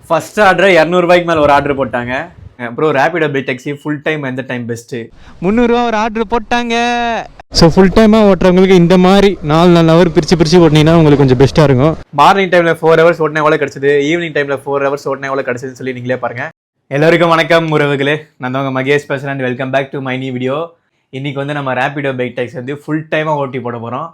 First order 200 ரூபாய்க்கு மேலே ஒரு ஆர்டர் போட்டாங்க. Bro Rapido bill taxi full time எந்த டைம் பெஸ்ட்டு? 300 ரூபா ஒரு ஆர்டர் போட்டாங்க. ஸோ ஃபுல் டைமாக ஓட்டுறவங்களுக்கு இந்த மாதிரி 4 ஹவர் பிரித்து ஓட்டினீங்கன்னா உங்களுக்கு கொஞ்சம் பெஸ்ட்டாக இருக்கும். மார்னிங் டைமில் 4 ஹவர்ஸ் ஓட்டினா எவ்வளோ கிடச்சிது, ஈவினிங் டைமில் 4 ஹவர்ஸ் ஓட்டினா எவ்வளோ கிடச்சிதுன்னு சொல்லி நீங்களே பாருங்கள். எல்லாருக்கும் வணக்கம் உறவுகளே, நான் தான் மகேஷ் பேசுகிறேன் and welcome back to my new video. இன்றைக்கி வந்து நம்ம ரேபிடோ பைக் டாக்ஸி வந்து ஃபுல் டைமாக ஓட்டி போட போகிறோம்.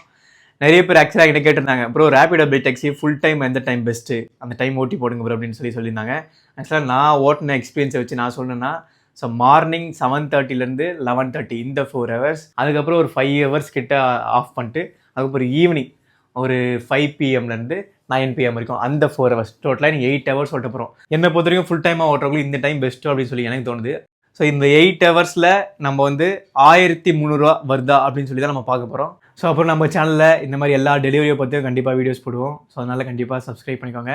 நிறைய பேர் ஆக்சுவலாக கிட்ட கேட்டிருந்தாங்க, bro Rapido bike taxi full time எந்த டைம் பெஸ்ட்டு, அந்த டைம் ஓட்டி போடுங்க ப்ரோ அப்படின்னு சொல்லியிருந்தாங்க. ஆக்சுவலாக நான் ஓட்டின எக்ஸ்பீரியன்ஸை வச்சு நான் சொல்லணுன்னா, ஸோ மார்னிங் 7:30 11:30 இந்த 4 ஹவர்ஸ், அதுக்கப்புறம் ஒரு 5 ஹவர்ஸ் கிட்ட ஆஃப் பண்ணிட்டு அதுக்கப்புறம் ஈவினிங் ஒரு 5 PM 9 PM வரைக்கும் அந்த 4 ஹவர்ஸ் டோட்டலாக நீங்கள் 8 ஹவர்ஸ் ஓட்ட போகிறோம். என்னை பொறுத்த வரைக்கும் ஃபுல் டைமாக ஓட்டுறவங்களுக்கு இந்த டைம் பெஸ்ட்டு அப்படின்னு சொல்லி எனக்கு தோணுது. ஸோ இந்த 8 ஹவர்ஸில் நம்ம வந்து 1300 ரூபா வருதா அப்படின்னு சொல்லி தான் நம்ம பார்க்க போகிறோம். ஸோ அப்புறம் நம்ம சேனலில் இந்த மாதிரி எல்லா டெலிவரியை பற்றியும் கண்டிப்பாக வீடியோஸ் போடுவோம். ஸோ அதனால் கண்டிப்பாக சப்ஸ்கிரைப் பண்ணிக்கோங்க.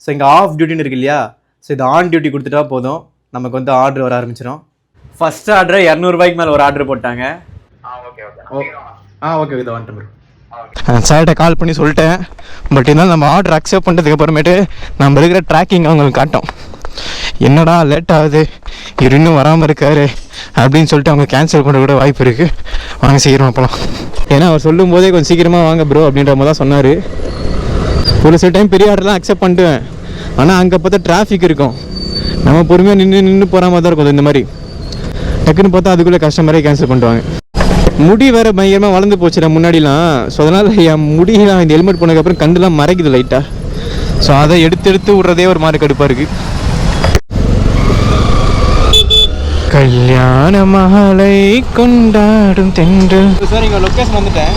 ஸோ இங்கே ஆஃப் டியூட்டின்னு இருக்கு இல்லையா, ஸோ இது ஆன் டியூட்டி கொடுத்துட்டா போதும், நமக்கு வந்து ஆர்டர் வர ஆரம்பிச்சிடும். ஃபர்ஸ்ட் ஆர்டர் 200 ரூபாய்க்கு மேலே ஒரு ஆர்டர் போட்டாங்க. ஓகே இதை வந்துட்டு சார்கிட்ட கால் பண்ணி சொல்லிட்டேன். பட் இருந்தாலும் நம்ம ஆர்டர் அக்செப்ட் பண்ணுறதுக்கு அப்புறமேட்டு நம்ம இருக்கிற ட்ராக்கிங் அவங்களுக்கு காட்டும். என்னடா லேட் ஆகுது, இவர் இன்னும் வராமல் இருக்காரு அப்படின்னு சொல்லிட்டு அவங்க கேன்சல் பண்ண கூட வாய்ப்பு இருக்குது. வாங்க சீக்கிரமாக போகலாம். ஏன்னா அவர் சொல்லும் போதே கொஞ்சம் சீக்கிரமாக வாங்க ப்ரோ அப்படின்ற மாதிரி தான் சொன்னார். ஒரு சில டைம் பெரிய ஆர்டர்லாம் அக்செப்ட் பண்ணிட்டுவேன், ஆனால் அங்கே பார்த்தா டிராஃபிக் இருக்கும், நம்ம பொறுமையாக நின்று போகிற மாதிரி தான் இருக்கும். இந்த மாதிரி டக்குன்னு பார்த்தா அதுக்குள்ளே கஸ்டமரே கேன்சல் பண்ணுவாங்க. முடி வேறு பயங்கரமாக வளர்ந்து போச்சுடா முன்னாடிலாம். ஸோ அதனால் என் முடியெலாம் இந்த ஹெல்மெட் போனதுக்கப்புறம் கண்டுலாம் மறைக்குது லைட்டாக. ஸோ அதை எடுத்து விட்றதே ஒரு மாதிரி கடுப்பாக இருக்குது. கல்யாண மகளை கொண்டாடும் தென்றல். சார் இங்கே லொக்கேஷன் வந்துட்டேன்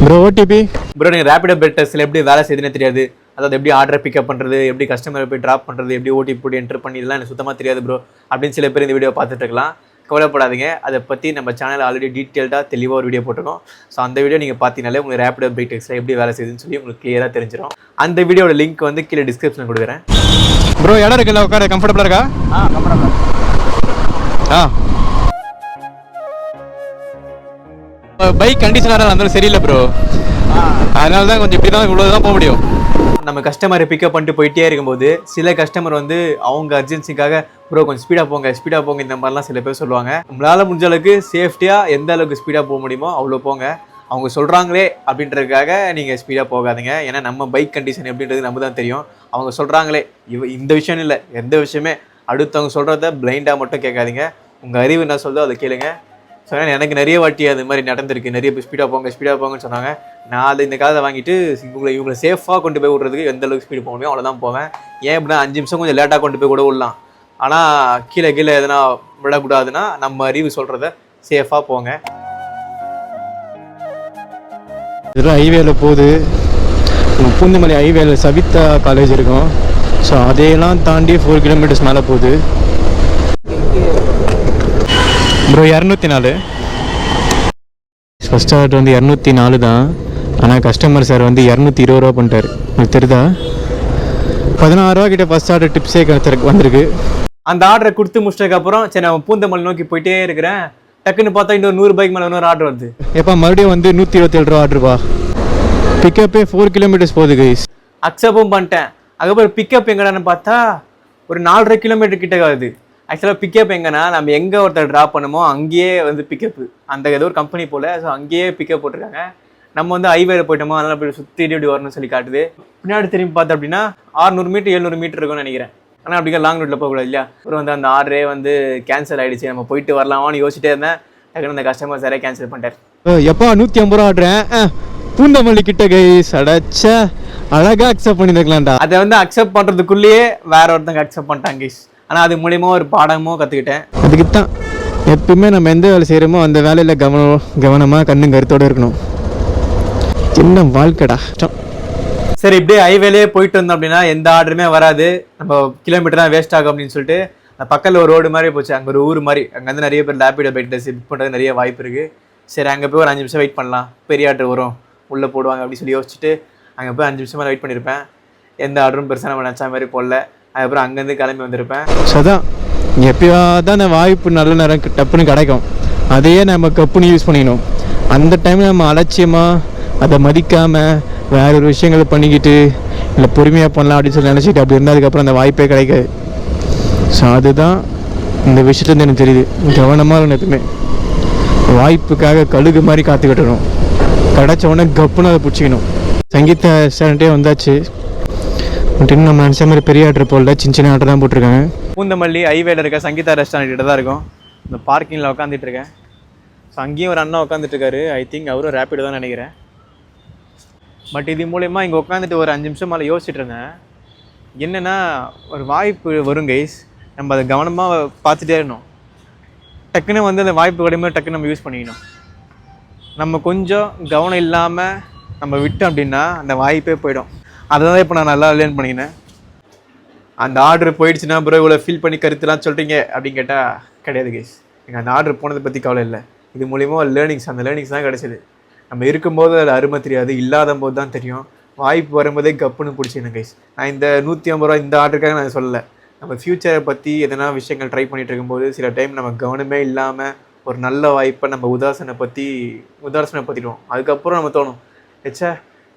ப்ரோ. ஓடிபி ப்ரோ, நீங்கள் ரேபிடோ பைக் டாக்ஸியில் எப்படி வேலை செய்யுதுன்னு தெரியாது. அதாவது எப்படி ஆர்டரை பிக்கப் பண்ணுறது, எப்படி கஸ்டமரை போய் ட்ராப் பண்ணுறது, எப்படி ஓடிபி போட்டு என்ட்ரு பண்ணி, இதெல்லாம் எனக்கு சுத்தமாக தெரியாது ப்ரோ அப்படின்னு சில பேர் இந்த வீடியோ பார்த்துட்டு இருக்கலாம். கவலைப்படாதீங்க, அதை பற்றி நம்ம சேனலில் ஆல்ரெடி டீட்டெயில்டாக தெளிவாக ஒரு வீடியோ போட்டிருக்கோம். ஸோ அந்த வீடியோ நீங்கள் பார்த்தீங்கனாலே உங்களுக்கு ரேபிடோ பைக் டாக்ஸில் எப்படி வேலை செய்யுதுன்னு சொல்லி உங்களுக்கு கிளியராக தெரிஞ்சிடும். அந்த வீடியோட லிங்க் வந்து கீழே டிஸ்கிரிப்ஷனில் கொடுக்குறேன். ப்ரோ இடம் இருக்குல்ல, உட்கார கம்ஃபர்டபுளாக இருக்கா? பைக் கண்டிஷனராக இருந்தாலும் சரியில்லை ப்ரோ, அதனால தான் கொஞ்சம் இப்படி தான் இவ்வளோ தான் போக முடியும். நம்ம கஸ்டமரை பிக்கப் பண்ணிட்டு போயிட்டே இருக்கும்போது சில கஸ்டமர் வந்து அவங்க அர்ஜென்சிக்காக ப்ரோ கொஞ்சம் ஸ்பீடாக போங்க இந்த மாதிரிலாம் சில பேர் சொல்லுவாங்க. நம்மளால் முடிஞ்ச அளவுக்கு சேஃப்டியாக எந்த அளவுக்கு ஸ்பீடாக போக முடியுமோ அவ்வளோ போங்க. அவங்க சொல்கிறாங்களே அப்படின்றதுக்காக நீங்கள் ஸ்பீடாக போகாதீங்க. ஏன்னா நம்ம பைக் கண்டிஷன் எப்படின்றது நம்ம தான் தெரியும். அவங்க சொல்கிறாங்களே இந்த விஷயம் இல்லை, எந்த விஷயமே அடுத்தவங்க சொல்கிறத பிளைண்டாக மட்டும் கேட்காதீங்க. உங்கள் அறிவு என்ன சொல்லுதோ அதை கேளுங்க. ஸோ எனக்கு நிறைய வாட்டி அது மாதிரி நடந்திருக்கு. நிறைய பேர் ஸ்பீடாக போங்கன்னு சொன்னாங்க. நான் அதை இந்த காலத்தை வாங்கிட்டு இவங்களை சேஃபாக கொண்டு போய் விட்றதுக்கு எந்த அளவுக்கு ஸ்பீடு போக முடியும் அவ்வளோதான் போவேன். ஏன் அப்படின்னா 5 நிமிஷம் கொஞ்சம் லேட்டாக கொண்டு போய் கூட விடலாம், ஆனால் கீழே எதனா விடக்கூடாதுன்னா நம்ம அறிவு சொல்கிறத சேஃபாக போங்க. இதெல்லாம் ஹைவேல போகுது. பூந்தமல்லி ஹைவேல சவிதா காலேஜ் இருக்கும். ஸோ அதையெல்லாம் தாண்டி 4 கிலோமீட்டர்ஸ் மேலே போகுது ப்ரோ. 204 ஃபஸ்ட் ஆர்டர் வந்து 204 தான், ஆனால் கஸ்டமர் சார் வந்து 220 ரூபா பண்ணிட்டார். உங்களுக்கு தெரியுதா? 16 ரூபா கிட்ட ஃபஸ்ட் ஆர்டர் டிப்ஸே வந்திருக்கு. அந்த ஆர்டரை கொடுத்து முடிச்சதுக்கப்புறம் சரி நான் பூந்தமல்லி நோக்கி போயிட்டே இருக்கிறேன். டக்குன்னு பார்த்தா இன்னொரு 100 ரூபாய்க்கு மேலே இன்னொரு ஆர்டர் வருது. எப்போ மறுபடியும் வந்து 127 ரூபா ஆர்டர்ப்பா. பிக்கப்பே 4 கிலோமீட்டர்ஸ் போகுது கைஸ். அக்செப்டும் பண்ணிட்டேன். அதுக்கப்புறம் பிக்கப் எங்கடான்னு பார்த்தா ஒரு 4.5 கிலோமீட்டர் கிட்ட ஆகுது. ஆக்சுவலாக பிக்கப் எங்கன்னா நம்ம எங்கே ஒருத்தர் ட்ராப் பண்ணுமோ அங்கேயே வந்து பிக்கப்பு, அந்த ஏதோ ஒரு கம்பெனி போல். ஸோ அங்கேயே பிக்கப் போட்டிருக்காங்க. நம்ம வந்து ஹைவேல போயிட்டோமோ அதனால் போய் சுற்றி இப்படி வரணும்னு சொல்லி காட்டுது. பின்னாடி திரும்பி பார்த்தோம் அப்படின்னா 600 மீட்டர் 700 மீட்டர் இருக்கும்னு நினைக்கிறேன். ஆனால் அப்படிங்க லாங் ரூட்டில் போகக்கூடாது இல்லையா. அப்புறம் வந்து அந்த ஆர்டரே வந்து கேன்சல் ஆகிடுச்சு. நம்ம போயிட்டு வரலாமான்னு யோசிச்சிட்டே இருந்தேன். டக்குன்னு அந்த கஸ்டமர் சாரே கேன்சல் பண்ணிட்டார். எப்போ 150 ரூபா ஆடுறேன் பூந்தமல்லி கிட்ட கைஸ் அடைச்சா அழகாக அக்செப்ட் பண்ணியிருக்கலாம்டா. அதை வந்து அக்செப்ட் பண்ணுறதுக்குள்ளேயே வேற ஒருத்தங்க அக்செப்ட் பண்ணிட்டாங்க கைஸ். ஆனால் அது மூலியமா ஒரு பாடமோ கற்றுக்கிட்டேன். அதுக்கு தான் எப்பவுமே நம்ம எந்த வேலை செய்கிறோமோ அந்த வேலையில் கவனமாக கண்ணும் கருத்தோடு இருக்கணும். சின்ன வாழ்க்கைடா. சரி இப்படியே ஹைவேலே போயிட்டு வந்தோம் அப்படின்னா எந்த ஆர்டருமே வராது, நம்ம கிலோமீட்டர் தான் வேஸ்ட் ஆகும் அப்படின்னு சொல்லிட்டு அந்த பக்கத்தில் ஒரு ரோடு மாதிரி போச்சு. அங்கே ஒரு ஊர் மாதிரி, அங்கே வந்து நிறைய பேர் ரேபிடோ பைக் டாக்ஸி புக் பண்ணுறது நிறைய வாய்ப்பு இருக்குது. சரி அங்கே போய் ஒரு 5 நிமிஷம் வெயிட் பண்ணலாம், பெரிய ஆர்டர் வரும் உள்ளே போடுவாங்க அப்படின்னு சொல்லி யோசிச்சுட்டு அங்கே போய் 5 நிமிஷமாக வெயிட் பண்ணியிருப்பேன். எந்த ஆர்டரும் பெருசாக நம்ம நினச்சா மாதிரி போடல. அதுக்கப்புறம் அங்கேருந்து கிளம்பி வந்திருப்பேன். ஸோ தான் எப்பயாவது அந்த வாய்ப்பு நல்ல நேரம் டப்புன்னு கிடைக்கும். அதையே நம்ம கப்புன்னு யூஸ் பண்ணிக்கணும். அந்த டைமில் நம்ம அலட்சியமாக அதை மதிக்காமல் வேற ஒரு விஷயங்களை பண்ணிக்கிட்டு இல்லை பொறுமையாக பண்ணலாம் அப்படின்னு சொல்லி நினச்சிட்டு அப்படி இருந்தால் அதுக்கப்புறம் அந்த வாய்ப்பே கிடைக்காது. ஸோ அதுதான் இந்த விஷயத்துலேருந்து எனக்கு தெரியுது. கவனமாக இருக்கணும் எப்பவுமே. வாய்ப்புக்காக கழுகு மாதிரி காத்துக்கிட்டணும். கிடச்ச உடனே கப்புன்னு அதை பிடிச்சிக்கணும். சங்கீத ரெஸ்டாரண்ட்டே வந்தாச்சு. பட் இன்னும் நம்ம நினச்ச மாதிரி பெரிய ஆர்டர் போடல, சின்ன சின்ன ஆர்டர் தான் போட்டிருக்காங்க. பூந்தமல்லி ஹைவேல இருக்க சங்கீதா ரெஸ்டாரண்ட் கிட்ட தான் இருக்கும். இந்த பார்க்கிங்கில் உட்காந்துட்டு இருக்கேன். ஸோ அங்கேயும் ஒரு அண்ணா உட்காந்துட்டு இருக்காரு. ஐ திங்க் அவரும் ரேப்பிடோ தான் நினைக்கிறேன். பட் இது மூலயமா இங்கே உட்காந்துட்டு ஒரு 5 நிமிஷம் மேலே யோசிச்சுட்டு இருந்தேன். என்னென்னா ஒரு வாய்ப்பு வரும் கைஸ், நம்ம அதை கவனமாக பார்த்துட்டே இருக்கணும். டக்குன்னு வந்து அந்த வாய்ப்பு கிடையாது டக்குன்னு நம்ம யூஸ் பண்ணிக்கணும். நம்ம கொஞ்சம் கவனம் இல்லாமல் நம்ம விட்டோம் அப்படின்னா அந்த வாய்ப்பே போயிடும். அதை தான் இப்போ நான் நல்லா லேர்ன் பண்ணிக்கினேன். அந்த ஆர்டர் போயிடுச்சுன்னா ப்ரோ இவ்வளோ ஃபீல் பண்ணி கருத்துலாம் சொல்கிறீங்க அப்படின்னு கேட்டால் கிடையாது கைஸ். எனக்கு அந்த ஆர்டர் போனதை பற்றி கவலை இல்லை. இது மூலிமா லேர்னிங்ஸ், அந்த லேர்னிங்ஸ் தான் கிடச்சிது. நம்ம இருக்கும்போது அதில் அருமை தெரியாது, இல்லாத போது தான் தெரியும். வாய்ப்பு வரும்போதே கப்புன்னு பிடிச்சிக்கணும் கைஸ். நான் இந்த 150 ரூபா இந்த ஆர்டருக்காக நான் சொல்லலை. நம்ம ஃப்யூச்சரை பற்றி எதனா விஷயங்கள் ட்ரை பண்ணிகிட்டு இருக்கும்போது சில டைம் நம்ம கவனமே இல்லாமல் ஒரு நல்ல வாய்ப்பை நம்ம உதாசனப்படுத்திடுவோம். அதுக்கப்புறம் நம்ம தோணும், ஏச்சா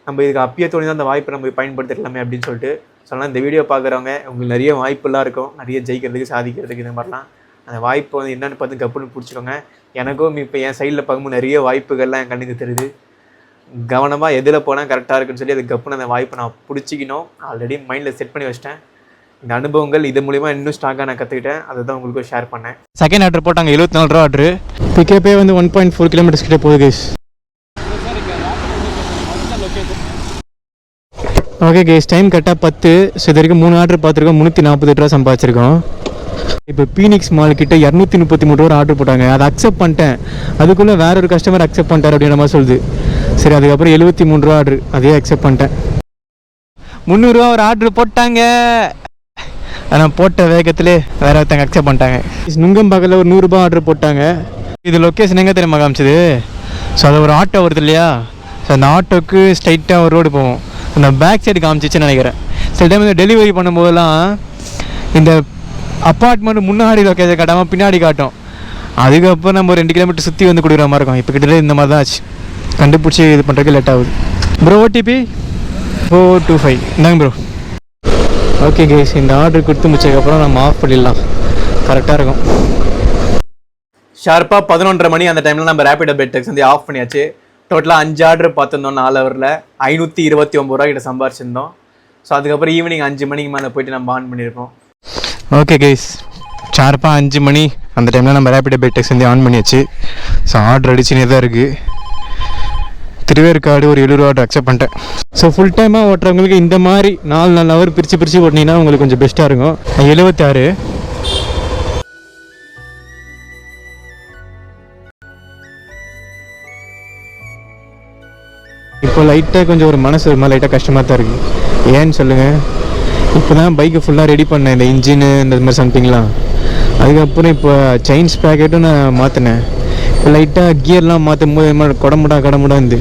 நம்ம இதுக்கு அப்பயே தோணி தான் அந்த வாய்ப்பை நம்ம பயன்படுத்திடலாமே அப்படின்னு சொல்லிட்டு சொல்லலாம். இந்த வீடியோ பார்க்குறவங்க உங்களுக்கு நிறைய வாய்ப்புலாம் இருக்கும், நிறைய ஜெயிக்கிறதுக்கு சாதிக்கிறதுக்கு. இந்த மாதிரிலாம் அந்த வாய்ப்பு வந்து என்னென்னு பார்த்து கப்புன்னு பிடிச்சிக்கோங்க. எனக்கும் இப்போ என் சைடில் பார்க்கும்போது நிறைய வாய்ப்புகள்லாம் என் கண்ணுக்கு தெரியுது. கவனமாக எதில் போனால் கரெக்டாக இருக்குன்னு சொல்லி அது கப்புன்னு அந்த வாய்ப்பை நான் பிடிச்சிக்கணும். ஆல்ரெடி மைண்டில் செட் பண்ணி வச்சிட்டேன். இந்த அனுபவங்கள் இது மூலிமா இன்னும் ஸ்ட்ராங்காக நான் கற்றுக்கிட்டேன். அதை தான் உங்களுக்கு ஷேர் பண்ணேன். செகண்ட் ஆர்டர் போட்டாங்க 74 ரூபா ஆர்டரு. பிக்கப்பே வந்து 1.4 கிலோமீட்டர்ஸ் கிட்டே போகுது கைஸ். ஓகே கைஸ், டைம் கரெக்டாக 10. ஸோ இது வரைக்கும் 3 ஆர்டர் பார்த்துருக்கோம். 348 ரூபா சம்பாதிச்சிருக்கோம். இப்போ பீனிக்ஸ் மால் கிட்ட 233 ரூபா ஆர்டர் போட்டாங்க. அதை அக்செப்ட் பண்ணிட்டேன். அதுக்குள்ளே வேற ஒரு கஸ்டமர் அக்செப்ட் பண்ணிட்டார் அப்படின்ற மாதிரி சொல்லுது. சரி, அதுக்கப்புறம் 73 ரூபா ஆர்டர், அதையே அக்செப்ட் பண்ணிட்டேன். 300 ரூபா ஒரு ஆர்டர் போட்டாங்க. ஆனால் போட்ட வேகத்திலே வேற ஒருத்தங்க அக்செப்ட் பண்ணிட்டாங்க. நுங்கம்பாக்கத்தில் ஒரு 100 ரூபா ஆர்டர் போட்டாங்க. இது லொக்கேஷன் எங்கே தெரியுமா காமிச்சது? ஸோ அது ஒரு ஆட்டோ வருது இல்லையா, ஸோ அந்த ஆட்டோக்கு ஸ்ட்ரைட்டாக ஒரு ரோடு போகும். அந்த பேக் சைடு காமிச்சிச்சுன்னு நினைக்கிறேன். சில டைம் இந்த டெலிவரி பண்ணும்போதெல்லாம் இந்த அப்பார்ட்மெண்ட் முன்னாடி லொக்கேஷன் காட்டாமல் பின்னாடி காட்டும். அதுக்கப்புறம் நம்ம ஒரு 2 கிலோமீட்டர் சுற்றி வந்து கொடுக்குற மாதிரி இருக்கும். இப்போ கிட்டத்தட்ட இந்த மாதிரி தான் ஆச்சு. கண்டுபிடிச்சி இது பண்ணுறதுக்கு லேட் ஆகுது. ப்ரோ ஓடிபி 425 இந்தாங்க ப்ரோ. ஓகே கேஸ், இந்த ஆர்டர் கொடுத்து முடிச்சதுக்கப்புறம் நம்ம ஆஃப் பண்ணிடலாம். கரெக்டாக இருக்கும். ஷார்ப்பாக 11:30 மணி அந்த டைமில் நம்ம ரேபிடோ பெட் டேக்ஸ் வந்து ஆஃப் பண்ணியாச்சு. டோட்டலாக 5 ஆர்டர் பார்த்துருந்தோம். 4 ஹவரில் 529 ரூபா கிட்ட சம்பாரிச்சிருந்தோம். ஸோ அதுக்கப்புறம் ஈவினிங் 5 மணிக்கு மேலே போயிட்டு நம்ம ஆன் பண்ணியிருப்போம். ஓகே கைஸ், ஷார்ப்பாக 5 மணி அந்த டைமில் நம்ம ரேபிடோ பெட் டேக்ஸ் வந்து ஆன் பண்ணியாச்சு. ஸோ ஆர்டர் அடிச்சுனே தான் இருக்குது. திருவேற்காடு ஒரு 70 ரூபா ஆர்டர் அக்செப்ட் பண்ணிட்டேன். ஸோ ஃபுல் டைமாக ஓட்டுறவங்களுக்கு இந்த மாதிரி 4 ஹவர் பிரித்து ஓட்டினீங்கன்னா உங்களுக்கு கொஞ்சம் பெஸ்ட்டாக இருக்கும். 76. இப்போ லைட்டாக கொஞ்சம் ஒரு மனசு ஒரு மாதிரி லைட்டாக கஷ்டமாக தான் இருக்குது. ஏன்னு சொல்லுங்கள், இப்போ தான் பைக்கை ஃபுல்லாக ரெடி பண்ணேன், இந்த இன்ஜினு இந்த மாதிரி சம்திங்லாம். அதுக்கப்புறம் இப்போ செயின்ஸ் பேக்கெட்டும் நான் மாற்றினேன். இப்போ லைட்டாக கியர்லாம் மாற்றும் போது இது மாதிரி கடமுடா இருந்து.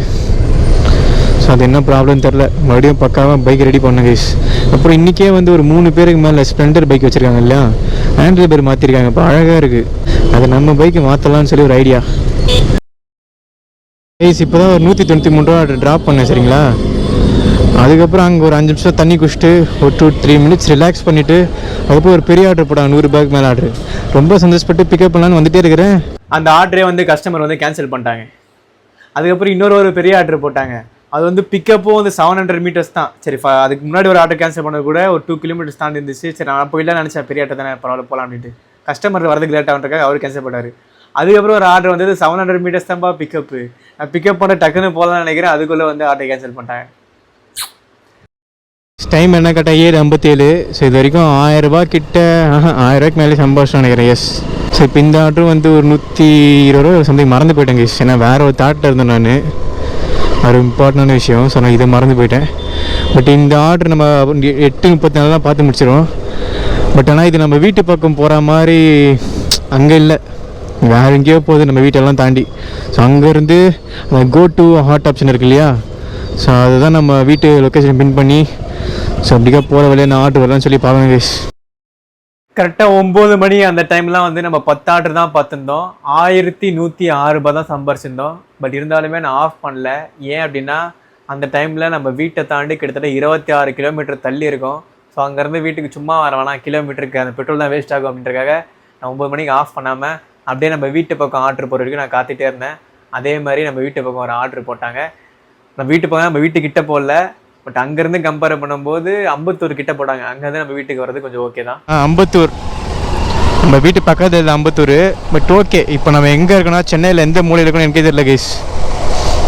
ஸோ அது என்ன ப்ராப்ளம் தெரில. மறுபடியும் பக்காவாக பைக் ரெடி பண்ணேன் கைஸ். அப்புறம் இன்றைக்கே வந்து ஒரு 3 பேருக்கு மேலே ஸ்ப்ளெண்டர் பைக் வச்சுருக்காங்க இல்லையா, ஆண்ட்ராய்டு பேர் மாற்றிருக்காங்க. இப்போ அழகாக இருக்குது. அதை நம்ம பைக்கு மாற்றலான்னு சொல்லி ஒரு ஐடியா கைஸ். இப்போ தான் ஒரு 193 ரூபா ட்ராப் பண்ணேன் சரிங்களா. அதுக்கப்புறம் அங்கே ஒரு 5 நிமிஷம் தண்ணி குடிச்சிட்டு ஒரு 2-3 மினிட்ஸ் ரிலாக்ஸ் பண்ணிவிட்டு அதுக்கப்புறம் ஒரு பெரிய ஆர்டர் போட்டாங்க, 100 ரூபாய்க்கு மேலே ஆர்டர். ரொம்ப சந்தோஷப்பட்டு பிக்கப் பண்ணலான்னு வந்துகிட்டே இருக்கிறேன். அந்த ஆர்டரே வந்து கஸ்டமர் வந்து கேன்சல் பண்ணிட்டாங்க. அதுக்கப்புறம் இன்னொரு பெரிய ஆர்டர் போட்டாங்க. அது வந்து பிக்கப்பும் வந்து 700 மீட்டர்ஸ் தான். சரி, அதுக்கு முன்னாடி ஒரு ஆர்டர் கேன்சல் பண்ணது கூட ஒரு 2 கிலோமீட்டர்ஸ் தாண்டி இருந்துச்சு. சரி, நான் போயிடலாம் நினச்சேன், பெரிய ஆர்டர் தானே பரவாயில்ல போகலாம் அப்படின்ட்டு. கஸ்டமர் வரதுக்கு லேட் ஆகிட்டுருக்காங்க, அவர் கேன்சல் பண்ணார். அதுக்கப்புறம் ஒரு ஆர்டர் வந்தது 700 மீட்டர்ஸ் தான்ப்பா பிக்கப்பு. நான் பிக்கப் பண்ண டக்குன்னு போகலான்னு நினைக்கிறேன், அதுக்குள்ளே வந்து ஆர்டர் கேன்சல் பண்ணிட்டாங்க. டைம் என்ன கரெக்டாக 7:57. ஸோ இது வரைக்கும் 1000 ரூபா கிட்ட 1000 ரூபாய்க்கு மேலே சம்பாதிச்சோம் நினைக்கிறேன். எஸ். ஸோ இப்போ இந்த ஆர்டர் வந்து ஒரு 120 ரூபா சம்திங் மறந்து போயிட்டேன் கைஸ். ஏன்னா வேறு ஒரு தாட்டில் இருந்தேன் நான், ஒரு இம்பார்ட்டண்டான விஷயம். ஸோ நான் இதை மறந்து போயிட்டேன். பட் இந்த ஆர்டர் நம்ம 8:34 தான் பார்த்து முடிச்சிடும். பட் ஆனால் இது நம்ம வீட்டு பக்கம் போகிற மாதிரி அங்கே இல்லை, வேறு எங்கேயோ போகுது நம்ம வீட்டெல்லாம் தாண்டி. ஸோ அங்கேருந்து அந்த கோ டு ஹாட் ஆப்ஷன் இருக்கு இல்லையா, ஸோ அதுதான் நம்ம வீட்டு லொக்கேஷன் பின் பண்ணி ஸோ அப்படிக்கா போகிற வழியாக நான் ஆர்டர் வரலான்னு சொல்லி பார்க்கணும் கைஸ். கரெக்டாக 9 மணி அந்த டைம்லாம் வந்து நம்ம 10 ஆர்டர் தான் பார்த்துருந்தோம். 1106 ரூபாய் தான் சம்பாரிச்சிருந்தோம். பட் இருந்தாலுமே நான் ஆஃப் பண்ணல. ஏன் அப்படின்னா அந்த டைமில் நம்ம வீட்டை தாண்டி கிட்டத்தட்ட 26 கிலோமீட்டர் தள்ளி இருக்கோம். ஸோ அங்கேருந்து வீட்டுக்கு சும்மா வர வேணாம், கிலோமீட்டருக்கு அந்த பெட்ரோல் தான் வேஸ்ட் ஆகும் அப்படின்றக்காக நான் 9 மணிக்கு ஆஃப் பண்ணாமல் அப்படியே நம்ம வீட்டு பக்கம் ஆர்டர் போகிற வரைக்கும் நான் காத்துட்டே இருந்தேன். அதே மாதிரி நம்ம வீட்டு பக்கம் ஒரு ஆர்டர் போட்டாங்க. நம்ம வீட்டு பக்கம் நம்ம வீட்டுக்கிட்ட போடல, பட் அங்கேருந்து கம்பேர் பண்ணும்போது அம்பத்தூர் கிட்ட போட்டாங்க. அங்கேருந்து நம்ம வீட்டுக்கு வர்றது கொஞ்சம் ஓகே தான். அம்பத்தூர் நம்ம வீட்டு பக்கத்தில் இல்லை அம்பத்தூர். பட் ஓகே, இப்போ நம்ம எங்கே இருக்கோன்னா சென்னையில் எந்த மூலையில் இருக்கணும் எனக்கே தெரியல கைஸ்.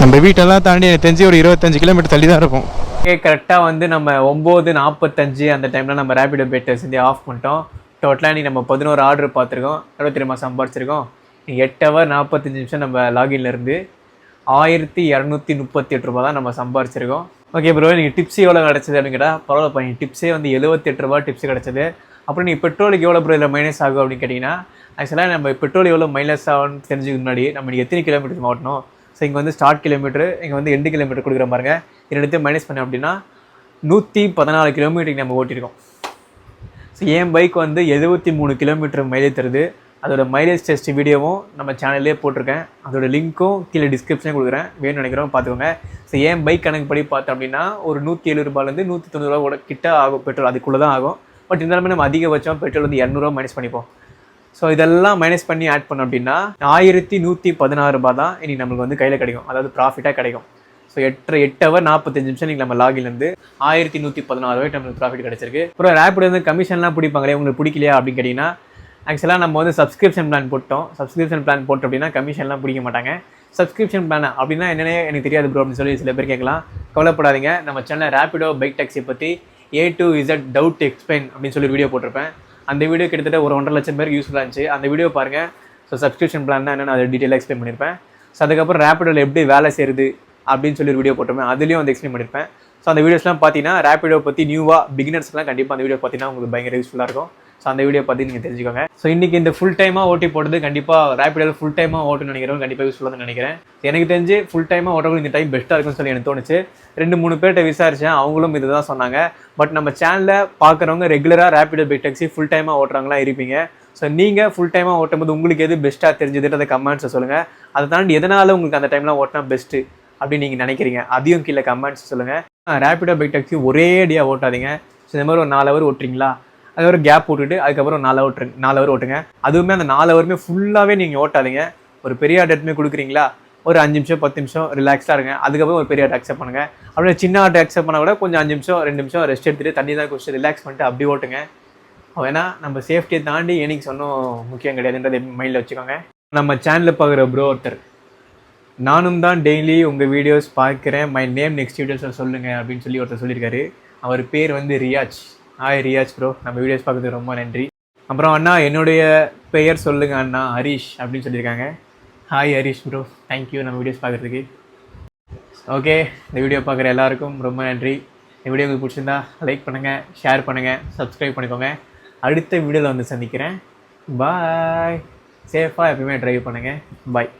நம்ம வீட்டெல்லாம் தாண்டி எனக்கு தெரிஞ்சு ஒரு 25 கிலோமீட்டர் தள்ளி தான் இருக்கும். ஓகே, கரெக்டாக வந்து நம்ம 9:45 அந்த டைமில் நம்ம ரேபிடோ பெட்டர்ஸ் வந்து ஆஃப் பண்ணிட்டோம். டோட்டலாக நீ நம்ம 11 ஆர்டர் பார்த்துருக்கோம், 23 மாதம் சம்பாரிச்சிருக்கோம். 8 ஹவர் 45 நிமிஷம் நம்ம லாகின்ல இருந்து 1238 ரூபா தான் நம்ம சம்பாரிச்சிருக்கோம். ஓகே ப்ரோ, நீங்கள் டிப்ஸ் எவ்வளோ கிடச்சிது அப்படின்னு கேட்டால் பரவாயில்லப்பா, நீங்கள் டிப்ஸே வந்து 78 ரூபா டிப்ஸ் கிடச்சிது. அப்புறம் நீங்கள் பெட்ரோலுக்கு எவ்வளோ ப்ரோ இதில் மைனஸ் ஆகும் அப்படின்னு கேட்டிங்கன்னா, ஆக்சுவலாக நம்ம பெட்ரோல் எவ்வளோ மைனஸ் ஆகும்னு தெரிஞ்சுக்கு முன்னாடி நம்ம எத்தனை கிலோமீட்டர் ஓட்டணும். ஸோ இங்கே வந்து ஸ்டார்ட் கிலோமீட்டர், இங்கே வந்து எண்டு கிலோமீட்டர் கொடுக்குற பாருங்க. ரெண்டுத்தையும் மைனஸ் பண்ணோம் அப்படின்னா 114 கிலோமீட்டருக்கு நம்ம ஓட்டியிருக்கோம். ஸோ என் பைக் வந்து 73 கிலோமீட்டர் மைலேஜ் தருது. அதோட மைலேஜ் டெஸ்ட் வீடியோவும் நம்ம சேனல்லே போட்டிருக்கேன். அதோட லிங்க்கும் கீழே டிஸ்கிரிப்ஷனே கொடுக்குறேன், வேணும்னு நினைக்கிறோம் பார்த்துக்கோங்க. ஸோ என் பைக் கணக்கு படி பார்த்தோம் அப்படின்னா ஒரு 170 ரூபாயிலேருந்து 190 ரூபா கூட கிட்ட ஆகும் பெட்ரோல், அதுக்குள்ளே தான் ஆகும். பட் இருந்தாலுமே நம்ம அதிகபட்சம் பெட்ரோல் வந்து 200 ரூபா மைனஸ் பண்ணிப்போம். ஸோ இதெல்லாம் மைனஸ் பண்ணி ஆட் பண்ணோம் அப்படின்னா 1116 ரூபா தான் இன்றைக்கி நம்மளுக்கு வந்து கையில் கிடைக்கும், அதாவது ப்ராஃபிட்டாக கிடைக்கும். ஸோ 8 ஹவர் 45 நிமிஷம் நீங்கள் நம்ம லாகின்லேருந்து 1116 ரூபாய் நம்மளுக்கு ப்ராஃபிட் கிடச்சிருக்கு. அப்புறம் ரேப்பிட் வந்து கமிஷன்லாம் பிடிப்பாங்களே, உங்களுக்கு பிடிக்கலையா அப்படின்னு கேட்டிங்கன்னா, ஆக்சுவலாக நம்ம வந்து சப்ஸ்கிரிப்ஷன் பிளான் போட்டோம். சப்ஸ்கிரிப்ஷன் பிளான் போட்டோம் அப்படின்னா கமிஷன்லாம் பிடிக்க மாட்டாங்க. சப்ஸ்கிரிப்ஷன் பிளான் அப்படின்னா என்னென்ன எனக்கு தெரியாது ப்ரோ அப்படின்னு சொல்லி சில பேர் கேட்கலாம். கவலைப்படாதீங்க, நம்ம சேனலில் ரேப்பிடோ பைக் டாக்ஸி பற்றி A to Z doubt explain அப்படின்னு சொல்லி வீடியோ போட்டிருப்பேன். அந்த வீடியோ கிட்டத்தட்ட ஒரு 1.5 லட்சம் பேருக்கு யூஸ்ஃபுல்லாக இருந்துச்சு. அந்த வீடியோ பாருங்கள். ஸோ சப்ஸ்கிரிப்ஷன் பிளான் தான் என்னென்னு அதை டீட்டெயிலாக எக்ஸ்பிளைன் பண்ணியிருப்பேன். ஸோ அதுக்கப்புறம் ரேப்பிடோவில் எப்படி வேலை செய்யுது அப்படின்னு சொல்லி ஒரு வீடியோ போட்டிருப்பேன், அதுலேயும் வந்து எக்ஸ்பிளைன் பண்ணியிருப்பேன். ஸோ அந்த வீடியோஸ்லாம் பார்த்தீங்கன்னா ரேப்பிடோ பற்றி நியூவாக பிகினர்ஸ்லாம் கண்டிப்பாக அந்த வீடியோ பார்த்தீங்கன்னா உங்களுக்கு பயங்கர யூஸ்ஃபுல்லாக இருக்கும். ஸோ அந்த வீடியோ பற்றி நீங்கள் தெரிஞ்சுக்கோங்க. ஸோ இன்றைக்கி இந்த ஃபுல் டைமாக ஓட்டி போட்டது கண்டிப்பாக ரேப்பிடோவில் ஃபுல் டைமாக ஓட்டுன்னு நினைக்கிறவங்க கண்டிப்பாக யூஸ்ஃபுல்லாக நினைக்கிறேன். எனக்கு தெரிஞ்சு ஃபுல் டைமாக ஓட்டக்கூடிய இந்த டைம் பெஸ்ட்டாக இருக்குன்னு சொல்லி எனக்கு தோணுச்சு. 2-3 பேர்கிட்ட விசாரித்தேன், அவங்களும் இது தான் சொன்னாங்க. பட் நம்ம சேனலில் பார்க்குறவங்க ரெகுலராக ரேப்பிடோ பைக் டாக்ஸி ஃபுல் டைமாக ஓட்டுறவங்களாம் இருப்பீங்க. ஸோ நீங்கள் ஃபுல் டைமாக ஓட்டும்போது உங்களுக்கு எது பெஸ்ட்டாக தெரிஞ்சதுன்றதை கமெண்ட்ஸை சொல்லுங்கள். அதை தாண்டி எதனால் உங்களுக்கு அந்த டைம்லாம் ஓட்டினா பெஸ்ட்டு அப்படின்னு நீங்கள் நினைக்கிறீங்க, அதையும் கீழே கமெண்ட்ஸ் சொல்லுங்கள். ரேப்பிடோ பைக் டாக்ஸி ஒரே அடியாக ஓட்டாதீங்க. ஸோ இந்த மாதிரி ஒரு 4 ஹவர் ஓட்டுறீங்களா, அது ஒரு கேப் போட்டுட்டு அதுக்கப்புறம் 4 ஹவர் ஓட்டுங்க. அதுவுமே அந்த 4 ஹவருமே ஃபுல்லாகவே நீங்கள் ஓட்டாதீங்க. ஒரு பெரிய ஆர்டர் எடுத்துமே கொடுக்குறீங்களா, ஒரு 5 நிமிஷம் 10 நிமிஷம் ரிலாக்ஸாக இருங்க. அதுக்கப்புறம் ஒரு பெரிய ஆர்டர் அக்செப்ட் பண்ணுங்கள். அப்படியே சின்ன ஆர்டர் அக்செப்ட் பண்ணால் கூட கொஞ்சம் 5 நிமிஷம் 2 நிமிஷம் ரெஸ்ட் எடுத்துகிட்டு தண்ணி தான் குடிச்சு ரிலாக்ஸ் பண்ணிட்டு அப்படி ஓட்டுங்க. ஏன்னா நம்ம சேஃப்டியை தாண்டி எனக்கு சொன்னும் முக்கியம் கிடையாதுன்றதை மைண்டில் வச்சுக்கோங்க. நம்ம சேனலில் பார்க்குற ப்ரோ ஒருத்தர், நானும் தான் டெய்லி உங்கள் வீடியோஸ் பார்க்குறேன், மை நேம் நெக்ஸ்ட் வீடியோஸில் சொல்லுங்கள் அப்படின்னு சொல்லி ஒருத்தர் சொல்லியிருக்காரு. அவர் பேர் வந்து ரியாஜ். ஹாய் ரியாஜ் ப்ரோ, நம்ம வீடியோஸ் பார்க்குறதுக்கு ரொம்ப நன்றி. அப்புறம் அண்ணா என்னுடைய பெயர் சொல்லுங்கள் அண்ணா, ஹரிஷ் அப்படின்னு சொல்லியிருக்காங்க. ஹாய் ஹரிஷ் ப்ரோ, தேங்க்யூ நம்ம வீடியோஸ் பார்க்குறதுக்கு. ஓகே, இந்த வீடியோ பார்க்குற எல்லாருக்கும் ரொம்ப நன்றி. இந்த வீடியோ உங்களுக்கு பிடிச்சிருந்தா லைக் பண்ணுங்கள், ஷேர் பண்ணுங்கள், சப்ஸ்கிரைப் பண்ணிக்கோங்க. அடுத்த வீடியோவில் வந்து சந்திக்கிறேன். பாய். சேஃபாக எப்பயுமே ட்ரைவ் பண்ணுங்கள். பாய்.